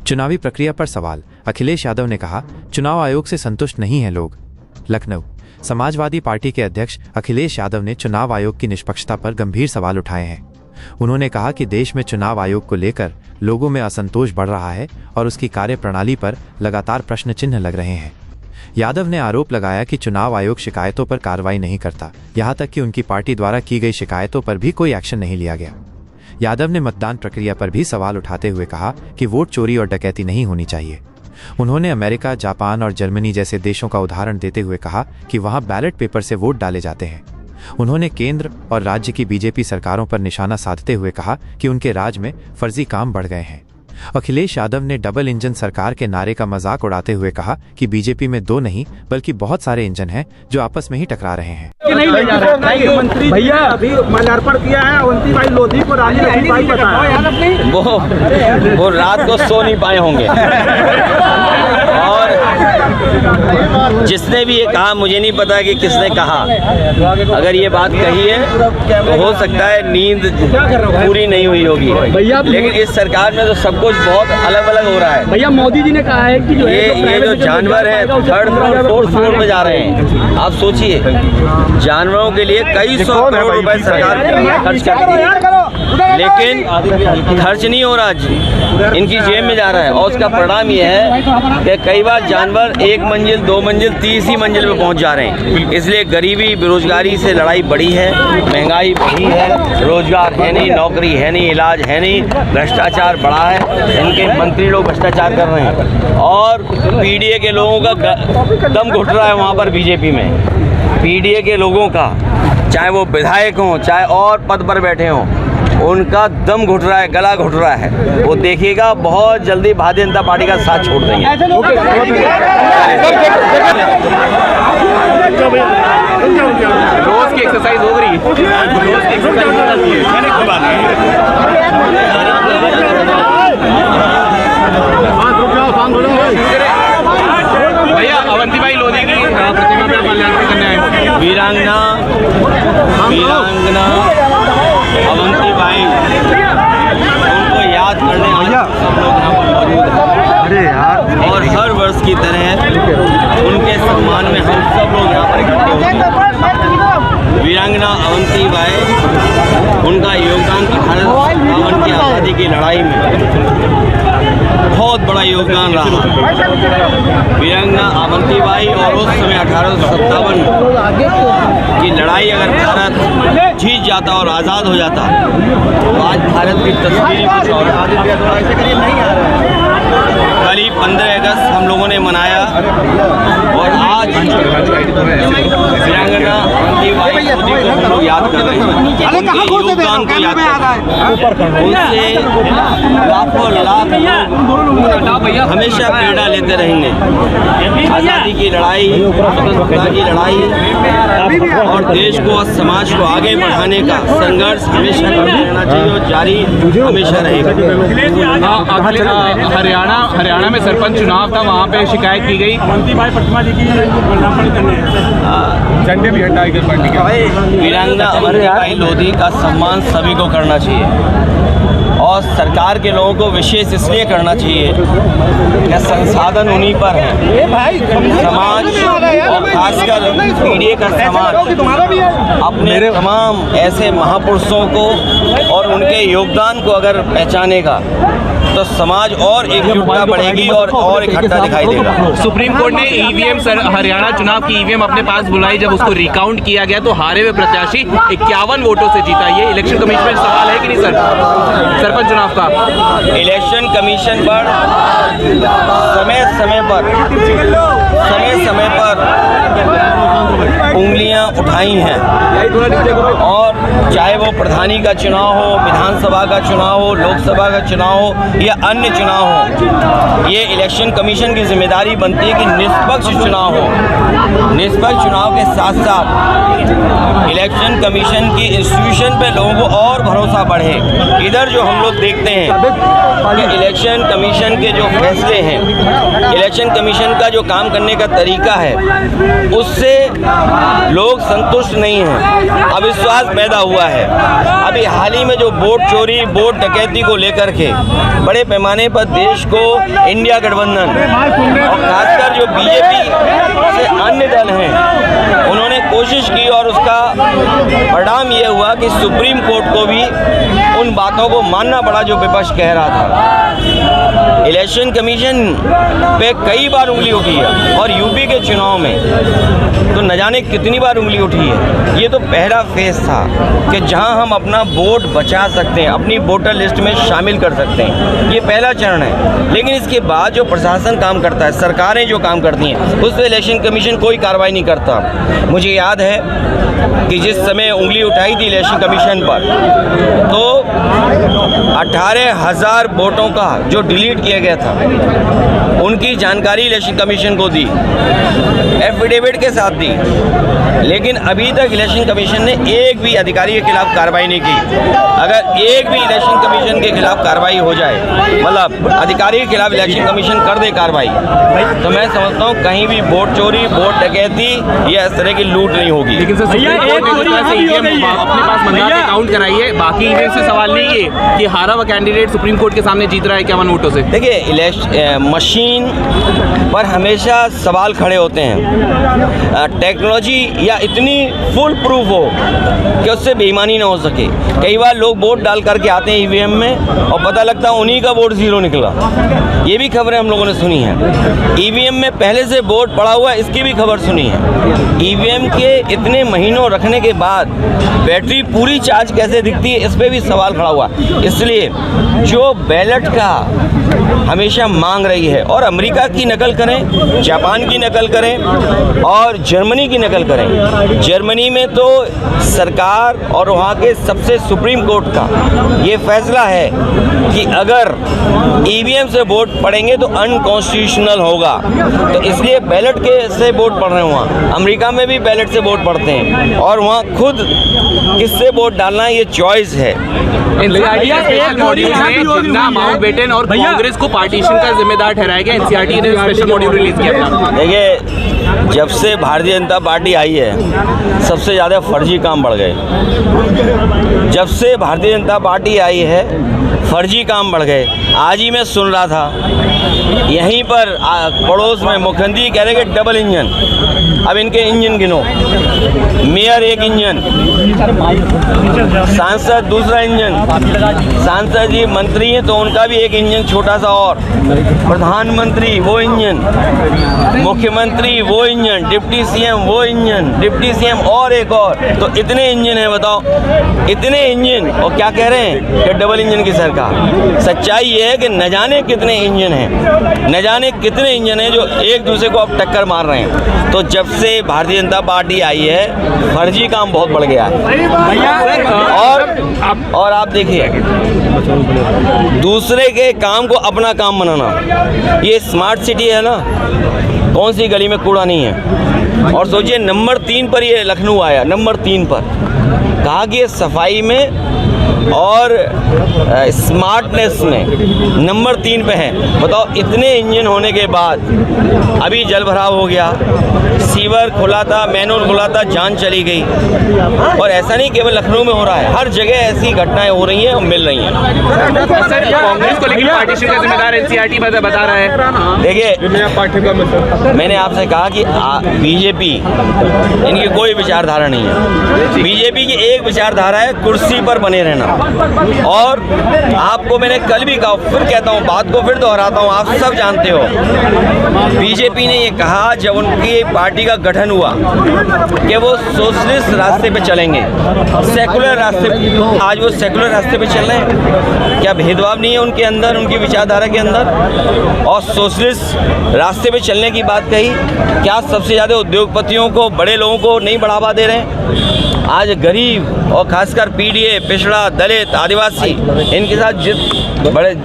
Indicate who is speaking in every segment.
Speaker 1: चुनावी प्रक्रिया पर सवाल, अखिलेश यादव ने कहा, चुनाव आयोग से संतुष्ट नहीं हैं लोग। लखनऊ। समाजवादी पार्टी के अध्यक्ष अखिलेश यादव ने चुनाव आयोग की निष्पक्षता पर गंभीर सवाल उठाए हैं। उन्होंने कहा कि देश में चुनाव आयोग को लेकर लोगों में असंतोष बढ़ रहा है और उसकी कार्यप्रणाली पर लगातार प्रश्न चिन्ह लग रहे हैं। यादव ने आरोप लगाया कि चुनाव आयोग शिकायतों पर कार्रवाई नहीं करता, यहां तक कि उनकी पार्टी द्वारा की गई शिकायतों पर भी कोई एक्शन नहीं लिया गया। यादव ने मतदान प्रक्रिया पर भी सवाल उठाते हुए कहा कि वोट चोरी और डकैती नहीं होनी चाहिए। उन्होंने अमेरिका, जापान और जर्मनी जैसे देशों का उदाहरण देते हुए कहा कि वहां बैलेट पेपर से वोट डाले जाते हैं। उन्होंने केंद्र और राज्य की बीजेपी सरकारों पर निशाना साधते हुए कहा कि उनके राज में फर्जी काम बढ़ गए हैं। अखिलेश यादव ने डबल इंजन सरकार के नारे का मजाक उड़ाते हुए कहा कि बीजेपी में दो नहीं बल्कि बहुत सारे इंजन हैं जो आपस में ही टकरा रहे हैं।
Speaker 2: मंत्री भैया अभी माल्यार्पण किया है अवंतीबाई लोधी को रानी लक्ष्मीबाई बताया।
Speaker 3: वो रात को सो नहीं पाए होंगे और जिसने भी ये कहा, मुझे नहीं पता कि किसने कहा, अगर ये बात कही है तो हो सकता है नींद पूरी नहीं हुई होगी। लेकिन इस सरकार में तो सब कुछ बहुत अलग अलग हो रहा है।
Speaker 2: भैया मोदी जी ने कहा है कि
Speaker 3: ये जो जानवर है थर्ड फ्लोर फोर्थ फ्लोर में जा रहे हैं। आप सोचिए, जानवरों के लिए कई सौ करोड़ रुपए सरकार खर्च कर रही है, लेकिन खर्च नहीं हो रहा जी, इनकी जेब में जा रहा है। और उसका परिणाम ये है कि कई बार जानवर एक मंजिल, दो मंजिल, तीसरी मंजिल पे पहुंच जा रहे हैं। इसलिए गरीबी, बेरोजगारी से लड़ाई बढ़ी है, महंगाई बढ़ी है, रोजगार है नहीं, नौकरी है नहीं, इलाज है नहीं, भ्रष्टाचार बढ़ा है। इनके मंत्री लोग भ्रष्टाचार कर रहे हैं और पीडीए के लोगों का दम घुट रहा है वहाँ पर बीजेपी में। पीडीए के लोगों का, चाहे वो विधायक हों चाहे और पद पर बैठे हों, उनका दम घुट रहा है, गला घुट रहा है। वो देखिएगा बहुत जल्दी भारतीय जनता पार्टी का साथ छोड़ देंगे।
Speaker 2: रोज की एक्सरसाइज हो रही भैया अवंतीबाई लोधी की प्रतिमा पे माल्यार्पण करने आए।
Speaker 3: वीरांगना अवंतीबाई, उनको याद करने सब लोग यहाँ पर मौजूद हैं और हर वर्ष की तरह उनके सम्मान में हम सब लोग यहाँ पर इकट्ठे होते हैं। वीरांगना अवंतीबाई, उनका योगदान 1857 की आज़ादी की लड़ाई में बहुत बड़ा योगदान रहा। वीरांगना अवंतीबाई और उस समय 1857 की लड़ाई अगर भारत जीत जाता और आज़ाद हो जाता तो आज भारत की तस्वीर कुछ और। कल ही 15 अगस्त हम लोगों ने मनाया और आज वीरांगना अवंतीबाई को हम लोग याद कर रहे हैं, उनके योगदान को याद कर रहे हैं। उनसे लाखों लाख लोग हमेशा प्रेरणा लेते रहेंगे। आज़ादी की लड़ाई, स्वतंत्रता की लड़ाई और देश को और समाज को आगे बढ़ाने का संघर्ष हमेशा करते रहना चाहिए और जारी हमेशा रहेगा।
Speaker 2: हरियाणा में सरपंच चुनाव था, वहाँ पे शिकायत की गई अवंतीबाई प्रतिमा जी की झंडे भी हटाए गए पार्टी के।
Speaker 3: वीरांगना अवंतीबाई लोधी का सम्मान सभी को करना चाहिए और सरकार के लोगों को विशेष इसलिए करना चाहिए कि संसाधन उन्हीं पर है। समाज और खासकर पीडीए का समाज अपने तमाम ऐसे महापुरुषों को और उनके योगदान को अगर पहचानेगा तो समाज और एकजुटता बढ़ेगी और इकट्ठा दिखाई देगा।
Speaker 2: सुप्रीम कोर्ट ने ईवीएम हरियाणा चुनाव की ईवीएम अपने पास बुलाई, जब उसको रिकाउंट किया गया तो हारे हुए प्रत्याशी 51 वोटों से जीता। ये इलेक्शन कमीशन में सवाल है कि नहीं सर, सरपंच चुनाव का?
Speaker 3: इलेक्शन कमीशन पर समय समय पर उंगलियां उठाई हैं और चाहे वो प्रधानी का चुनाव हो, विधानसभा का चुनाव हो, लोकसभा का चुनाव हो या अन्य चुनाव हो, ये इलेक्शन कमीशन की जिम्मेदारी बनती है कि निष्पक्ष चुनाव हो। निष्पक्ष चुनाव के साथ साथ इलेक्शन कमीशन की इंस्टीट्यूशन पे लोगों को और भरोसा बढ़े। इधर जो हम लोग देखते हैं कि इलेक्शन कमीशन के जो फैसले हैं, इलेक्शन कमीशन का जो काम करने का तरीका है, उससे लोग संतुष्ट नहीं हैं, अविश्वास पैदा हुआ है। अभी हाल ही में जो वोट चोरी, वोट डकैती को लेकर के बड़े पैमाने पर देश को इंडिया गठबंधन और खासकर जो बीजेपी से अन्य दल हैं उन्होंने कोशिश की और उसका परिणाम ये हुआ कि सुप्रीम कोर्ट को भी उन बातों को मानना पड़ा जो विपक्ष कह रहा था। इलेक्शन कमीशन पे कई बार उंगली उठी है और यूपी के चुनाव में तो न जाने कितनी बार उंगली उठी है। ये तो पहला फेज था कि जहां हम अपना वोट बचा सकते हैं, अपनी वोटर लिस्ट में शामिल कर सकते हैं, ये पहला चरण है। लेकिन इसके बाद जो प्रशासन काम करता है, सरकारें जो काम करती हैं, उस पर इलेक्शन कमीशन कोई कार्रवाई नहीं करता। मुझे याद है कि जिस समय उंगली उठाई थी इलेक्शन कमीशन पर तो 18,000 वोटों का जो डिलीट किया गया था उनकी जानकारी इलेक्शन कमीशन को दी, एफिडेविट के साथ दी। लेकिन अभी तक इलेक्शन कमीशन ने एक भी अधिकारी के खिलाफ कार्रवाई नहीं की। अगर एक भी इलेक्शन कमीशन के खिलाफ कार्रवाई हो जाए, मतलब अधिकारी के खिलाफ इलेक्शन कमीशन कर दे कार्रवाई, तो मैं समझता हूँ कहीं भी वोट चोरी, वोट डकैती या इस तरह की लूट नहीं होगी।
Speaker 2: लेकिन सर सुप्रीम कोर्ट ने जिस तरह से ईवीएम अपने पास मंगा के काउंट कराइए, बाकी ईवीएम से सवाल नहीं है कि हारा हुआ कैंडिडेट सुप्रीम कोर्ट के सामने जीत रहा है 51 वोटों से।
Speaker 3: देखिए, मशीन पर हमेशा सवाल खड़े होते हैं। टेक्नोलॉजी या इतनी फुल प्रूफ हो कि उससे बेईमानी ना हो सके। कई बार लोग वोट डाल करके आते हैं ईवीएम में और पता लगता है उन्हीं का वोट जीरो निकला। ये भी खबरें हम लोगों ने सुनी हैं। ईवीएम में पहले से वोट पड़ा हुआ है, इसकी भी खबर सुनी है। ईवीएम के इतने महीनों रखने के बाद बैटरी पूरी चार्ज कैसे दिखती है, इस पर भी सवाल खड़ा हुआ। इसलिए जो बैलेट का हमेशा मांग रही है, और अमेरिका की नकल करें, जापान की नकल करें और जर्मनी की नकल करें। जर्मनी में तो सरकार और वहाँ के सबसे सुप्रीम कोर्ट का ये फैसला है कि अगर ईवीएम से वोट पड़ेंगे तो अनकॉन्स्टिट्यूशनल होगा, तो इसलिए बैलेट के से वोट पड़ रहे हैं वहाँ। अमेरिका में भी बैलेट से वोट पड़ते हैं और वहाँ खुद किससे वोट डालना है ये चॉइस है।
Speaker 2: माउंटबेटन और कांग्रेस को पार्टीशन का जिम्मेदार ठहराया गया। एनसीईआरटी ने स्पेशल मॉड्यूल रिलीज किया था।
Speaker 3: देखिए, जब से भारतीय जनता पार्टी आई है सबसे ज़्यादा फर्जी काम बढ़ गए। जब से भारतीय जनता पार्टी आई है फर्जी काम बढ़ गए। आज ही मैं सुन रहा था यहीं पर पड़ोस में मुख्यमंत्री कह रहे कि डबल इंजन। अब इनके इंजन गिनो, मेयर एक इंजन, सांसद दूसरा इंजन, सांसद जी मंत्री हैं तो उनका भी एक इंजन छोटा सा, और प्रधानमंत्री वो इंजन, मुख्यमंत्री वो इंजन, डिप्टी सीएम वो इंजन, डिप्टी सीएम और एक और, तो इतने इंजन हैं। बताओ, इतने इंजन और क्या कह रहे हैं कि डबल इंजन की सरकार। सच्चाई ये है कि न जाने कितने इंजन हैं, न जाने कितने इंजन हैं जो एक दूसरे को अब टक्कर मार रहे हैं। तो जब से भारतीय जनता पार्टी आई है फर्जी काम बहुत बढ़ गया है। और आप देखिए, दूसरे के काम को अपना काम बनाना, ये स्मार्ट सिटी है ना, कौन सी गली में कूड़ा नहीं है। और सोचिए नंबर 3 पर ये लखनऊ आया, नंबर 3 पर। कहा कि ये सफाई में और स्मार्टनेस में नंबर 3 पे है। बताओ, इतने इंजन होने के बाद अभी जल भराव हो गया, सीवर खुला था, मैनहोल खुला था, जान चली गई। और ऐसा नहीं केवल लखनऊ में हो रहा है, हर जगह ऐसी घटनाएं हो रही हैं और मिल रही हैं।
Speaker 2: सर, कांग्रेस को लेकिन पार्टीशन का जिम्मेदार एनसीईआरटी बता रहा है।
Speaker 3: देखिए, मैंने आपसे कहा कि बीजेपी, इनकी कोई विचारधारा नहीं है। बीजेपी की एक विचारधारा है कुर्सी पर बने रहना। और आपको मैंने कल भी कहा, फिर कहता हूँ, बात को फिर दोहराता हूँ, आप सब जानते हो। बीजेपी ने ये कहा जब उनकी पार्टी का गठन हुआ कि वो सोशलिस्ट रास्ते पे चलेंगे, सेकुलर रास्ते पे। आज वो सेकुलर रास्ते पे चल रहे हैं। क्या भेदभाव नहीं है उनके अंदर, उनकी विचारधारा के अंदर? और सोशलिस्ट रास्ते पे चलने की बात कही, क्या सबसे ज़्यादा उद्योगपतियों को, बड़े लोगों को नहीं बढ़ावा दे रहे हैं? आज गरीब और खासकर पीडीए, पिछड़ा, दलित, आदिवासी, इनके साथ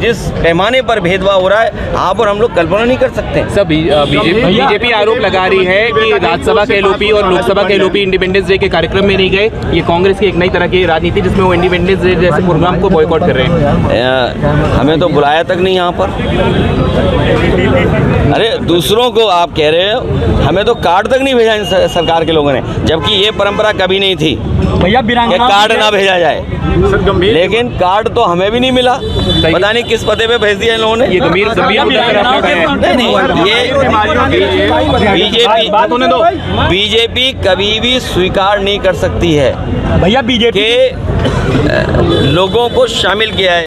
Speaker 3: जिस पैमाने पर भेदभाव हो रहा है, आप और हम लोग कल्पना नहीं कर सकते।
Speaker 2: सब बीजेपी आरोप लगा रही है कि राज्यसभा के एलओपी और लोकसभा के एलओपी इंडिपेंडेंस डे के कार्यक्रम में नहीं गए। ये कांग्रेस की एक नई तरह की राजनीति जिसमें वो इंडिपेंडेंस डे जैसे प्रोग्राम को बॉयकॉट कर रहे हैं।
Speaker 3: हमें तो बुलाया तक नहीं यहाँ पर। अरे दूसरों को आप कह रहे हो हमें तो कार्ड तक नहीं भेजा इन सरकार के लोगों ने, जबकि ये परंपरा कभी नहीं थी
Speaker 4: भैया
Speaker 3: कि कार्ड ना भेजा जाए। लेकिन कार्ड तो हमें भी नहीं मिला, पता नहीं किस पते पे भेज दिया इन लोगों ने।
Speaker 2: ये गंभीर मुद्दा सर आपने कहा है।
Speaker 3: नहीं, ये बीजेपी कभी भी स्वीकार नहीं कर सकती है
Speaker 4: भैया बीजेपी
Speaker 3: कि लोगों को शामिल किया है।